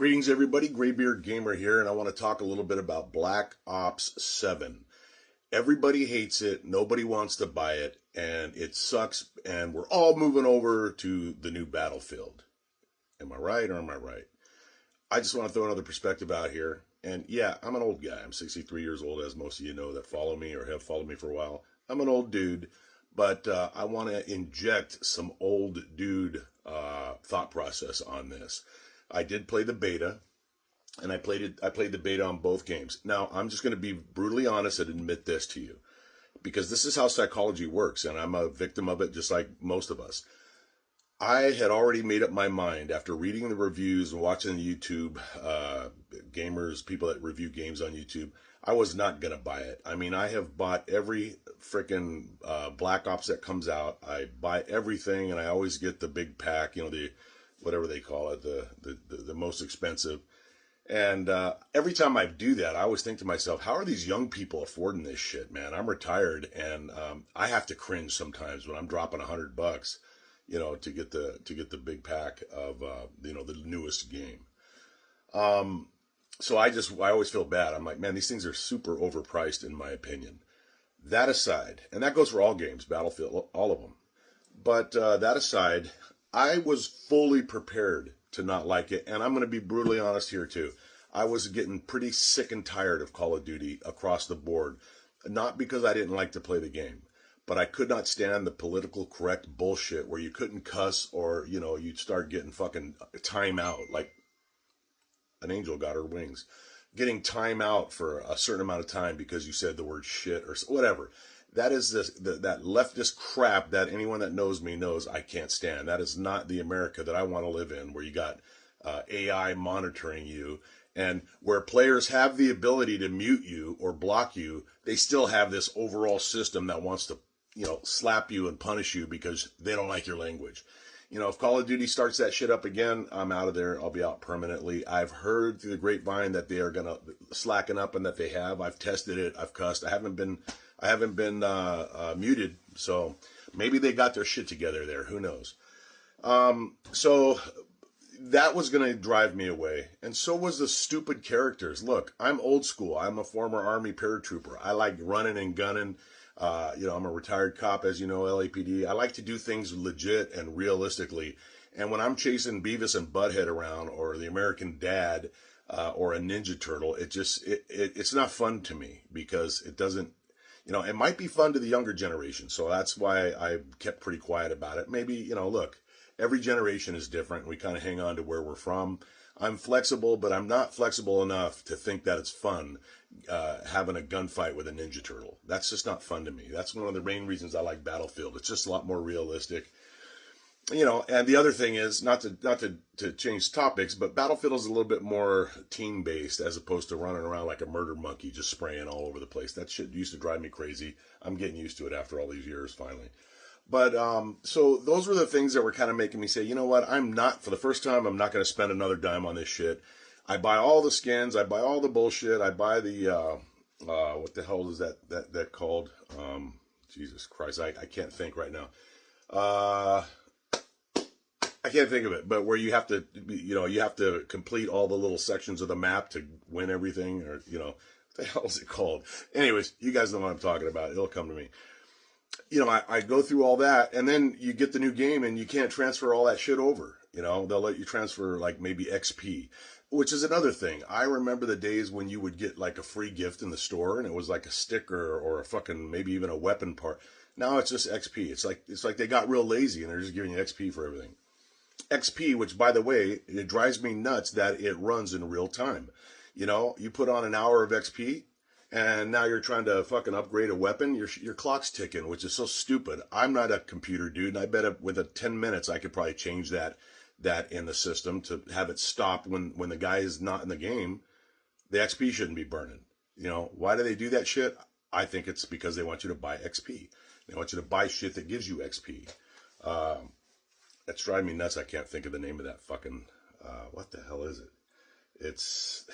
Greetings, everybody. GraybeardGamer here, and I want to talk a little bit about Black Ops 7. Everybody hates it. Nobody wants to buy it, and it sucks, and we're all moving over to the new Battlefield. Am I right or am I right? I just want to throw another perspective out here. And yeah, I'm an old guy. I'm 63 years old, as most of you know that follow me or have followed me for a while. I'm an old dude, but I want to inject some old dude thought process on this. I did play the beta, and I played the beta on both games. Now, I'm just going to be brutally honest and admit this to you, because this is how psychology works, and I'm a victim of it just like most of us. I had already made up my mind after reading the reviews and watching the YouTube gamers, people that review games on YouTube. I was not going to buy it. I mean, I have bought every freaking Black Ops that comes out. I buy everything, and I always get the big pack, the whatever they call it, the most expensive. And every time I do that, I always think to myself, how are these young people affording this shit, man? I'm retired, and I have to cringe sometimes when I'm dropping $100, to get the big pack of the newest game. So I always feel bad. I'm like, man, these things are super overpriced in my opinion. That aside, and that goes for all games, Battlefield, all of them. But that aside, I was fully prepared to not like it, and I'm going to be brutally honest here too. I was getting pretty sick and tired of Call of Duty across the board. Not because I didn't like to play the game, but I could not stand the political correct bullshit where you couldn't cuss or, you'd start getting fucking time out. Like an angel got her wings. Getting time out for a certain amount of time because you said the word shit or whatever. That is that leftist crap that anyone that knows me knows I can't stand. That is not the America that I want to live in, where you got AI monitoring you, and where players have the ability to mute you or block you. They still have this overall system that wants to, slap you and punish you because they don't like your language. If Call of Duty starts that shit up again, I'm out of there. I'll be out permanently. I've heard through the grapevine that they are going to slacken up, and that they have. I've tested it. I've cussed. I haven't been muted, so maybe they got their shit together there. Who knows? So that was going to drive me away, and so was the stupid characters. Look, I'm old school. I'm a former Army paratrooper. I like running and gunning. I'm a retired cop, as you know, LAPD. I like to do things legit and realistically. And when I'm chasing Beavis and Butthead around, or the American Dad, or a Ninja Turtle, it's not fun to me, because it doesn't. It might be fun to the younger generation, so that's why I kept pretty quiet about it. Maybe, look, every generation is different. We kind of hang on to where we're from. I'm flexible, but I'm not flexible enough to think that it's fun having a gunfight with a Ninja Turtle. That's just not fun to me. That's one of the main reasons I like Battlefield. It's just a lot more realistic. And the other thing is, not to change topics, but Battlefield is a little bit more team-based as opposed to running around like a murder monkey just spraying all over the place. That shit used to drive me crazy. I'm getting used to it after all these years, finally. But, so those were the things that were kind of making me say, you know what, for the first time, I'm not going to spend another dime on this shit. I buy all the skins, I buy all the bullshit, I buy the, what the hell is that called? Jesus Christ, I can't think right now. I can't think of it, but where you have to complete all the little sections of the map to win everything, or, what the hell is it called? Anyways, you guys know what I'm talking about. It'll come to me. I go through all that, and then you get the new game, and you can't transfer all that shit over. They'll let you transfer, like, maybe XP, which is another thing. I remember the days when you would get, like, a free gift in the store, and it was like a sticker or a fucking, maybe even a weapon part. Now it's just XP. It's like they got real lazy, and they're just giving you XP for everything. XP, which, by the way, it drives me nuts that it runs in real time. You put on an hour of XP, and now you're trying to fucking upgrade a weapon. Your clock's ticking, which is so stupid. I'm not a computer dude, and I bet within 10 minutes I could probably change that in the system to have it stop when the guy is not in the game. The XP shouldn't be burning. Why do they do that shit? I think it's because they want you to buy XP. They want you to buy shit that gives you XP. That's driving me nuts. I can't think of the name of that fucking, what the hell is it? It's,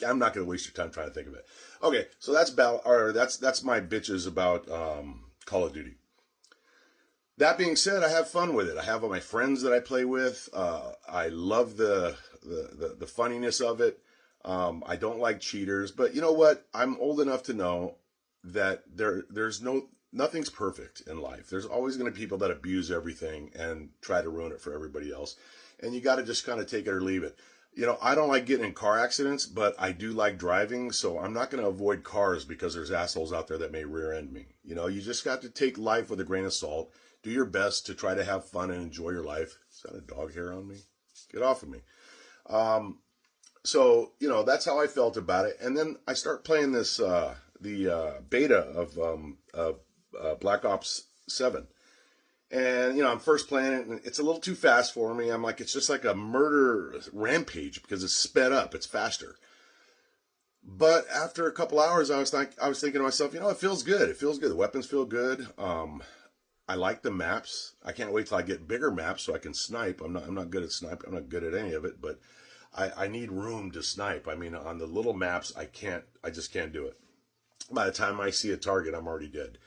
I'm not going to waste your time trying to think of it. Okay, so that's my bitches about Call of Duty. That being said, I have fun with it. I have all my friends that I play with. I love the funniness of it. I don't like cheaters, but you know what? I'm old enough to know that there's nothing's perfect in life. There's always going to be people that abuse everything and try to ruin it for everybody else, and you got to just kind of take it or leave it. You know, I don't like getting in car accidents, but I do like driving, so I'm not going to avoid cars because there's assholes out there that may rear end me. You know, you just got to take life with a grain of salt. Do your best to try to have fun and enjoy your life. Is that a dog hair on me? Get off of me. Um, so, you know, that's how I felt about it. And then I start playing this, the beta of Black Ops 7. And, you know, I'm first playing it, and it's a little too fast for me. I'm like, it's just like a murder rampage because it's sped up, it's faster. But after a couple hours, I was thinking to myself, you know, it feels good. It feels good. The weapons feel good. I like the maps. I can't wait till I get bigger maps so I can snipe. I'm not good at snipe. I'm not good at any of it, but I need room to snipe. I mean, on the little maps, I just can't do it. By the time I see a target, I'm already dead.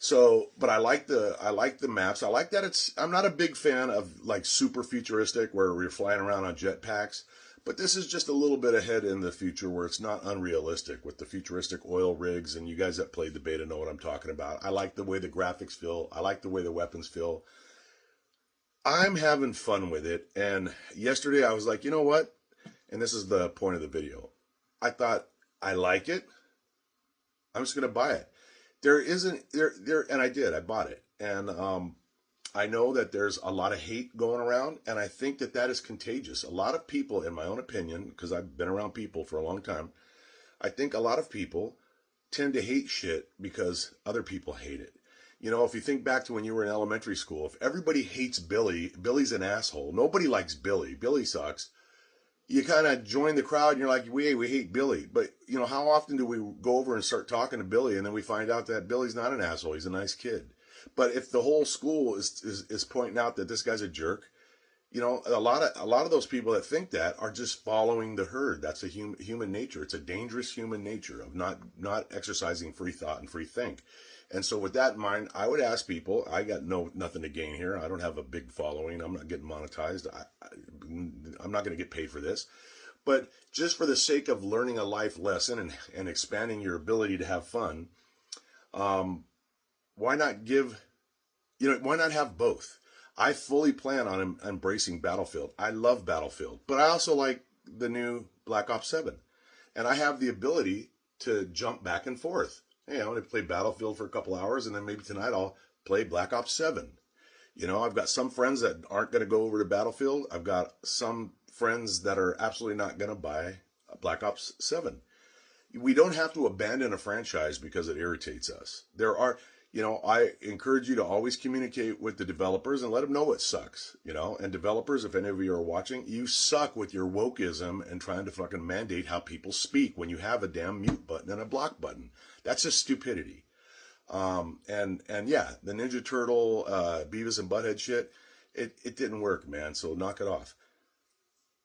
So, but I like the maps. I like that I'm not a big fan of like super futuristic where we're flying around on jetpacks. But this is just a little bit ahead in the future where it's not unrealistic with the futuristic oil rigs. And you guys that played the beta know what I'm talking about. I like the way the graphics feel. I like the way the weapons feel. I'm having fun with it. And yesterday I was like, you know what? And this is the point of the video. I thought, I like it. I'm just going to buy it. There isn't, and I did. I bought it. And I know that there's a lot of hate going around, and I think that that is contagious. A lot of people, in my own opinion, because I've been around people for a long time, I think a lot of people tend to hate shit because other people hate it. You know, if you think back to when you were in elementary school, if everybody hates Billy, Billy's an asshole. Nobody likes Billy. Billy sucks. You kind of join the crowd and you're like, we hate Billy. But, you know, how often do we go over and start talking to Billy and then we find out that Billy's not an asshole. He's a nice kid. But if the whole school is pointing out that this guy's a jerk, you know, a lot of those people that think that are just following the herd. That's a human nature. It's a dangerous human nature of not exercising free thought and free think. And so with that in mind, I would ask people, I got nothing to gain here. I don't have a big following. I'm not getting monetized. I'm not going to get paid for this. But just for the sake of learning a life lesson and expanding your ability to have fun, why not why not have both? I fully plan on embracing Battlefield. I love Battlefield, but I also like the new Black Ops 7. And I have the ability to jump back and forth. Hey, I want to play Battlefield for a couple hours, and then maybe tonight I'll play Black Ops 7. You know, I've got some friends that aren't going to go over to Battlefield. I've got some friends that are absolutely not going to buy Black Ops 7. We don't have to abandon a franchise because it irritates us. I encourage you to always communicate with the developers and let them know it sucks, you know. And developers, if any of you are watching, you suck with your wokeism and trying to fucking mandate how people speak when you have a damn mute button and a block button. That's just stupidity. And yeah, the Ninja Turtle, Beavis and Butthead shit, it didn't work, man. So knock it off.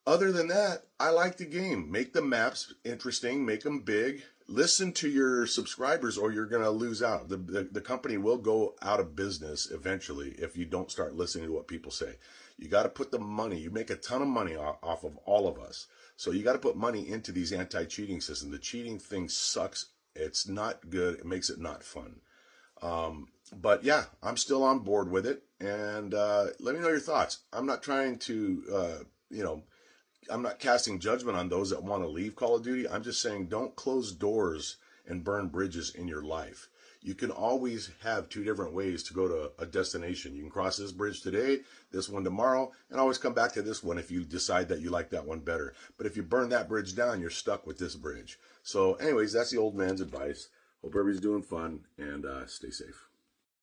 Other than that, I like the game. Make the maps interesting, make them big. Listen to your subscribers or you're going to lose out. The company will go out of business eventually if you don't start listening to what people say. You got to put the money. You make a ton of money off of all of us. So you got to put money into these anti-cheating systems. The cheating thing sucks. It's not good. It makes it not fun. But yeah, I'm still on board with it. And let me know your thoughts. I'm not trying to, I'm not casting judgment on those that want to leave Call of Duty. I'm just saying don't close doors and burn bridges in your life. You can always have two different ways to go to a destination. You can cross this bridge today, this one tomorrow, and always come back to this one if you decide that you like that one better. But if you burn that bridge down, you're stuck with this bridge. So anyways, that's the old man's advice. Hope everybody's doing fun and stay safe.